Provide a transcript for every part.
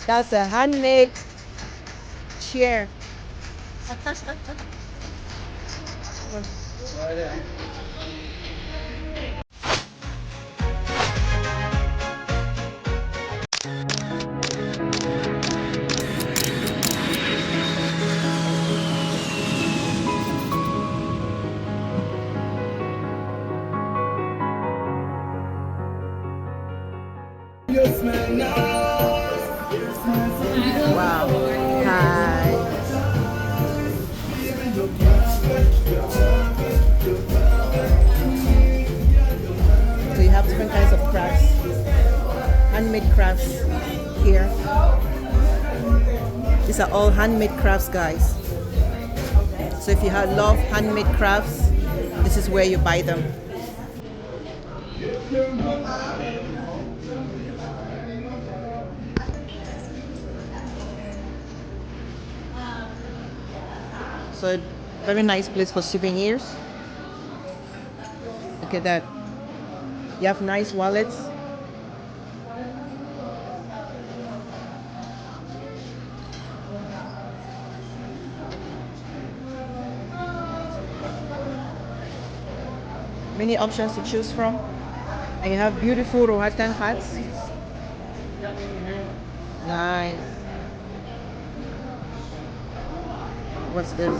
That's a handmade chair. Wow. Hi. So you have different kinds of crafts, handmade crafts here. These are all handmade crafts, guys. So if you love handmade crafts, this is where you buy them. So very nice place for souvenirs. Look at that. You have nice wallets. Many options to choose from. And you have beautiful Roatan hats. Nice. What's this?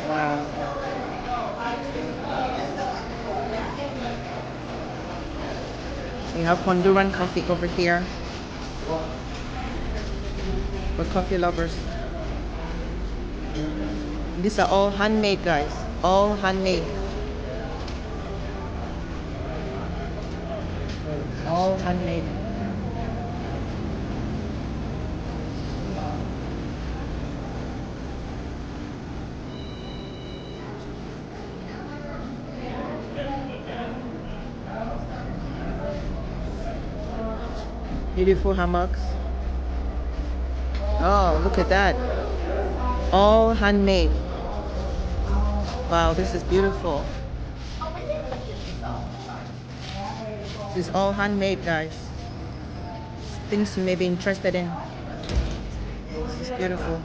Wow. You have Honduran coffee over here for coffee lovers. These are all handmade, guys. All handmade. All handmade. Beautiful hammocks. Oh, look at that. All handmade. Wow, this is beautiful. This is all handmade, guys. Things you may be interested in. This is beautiful.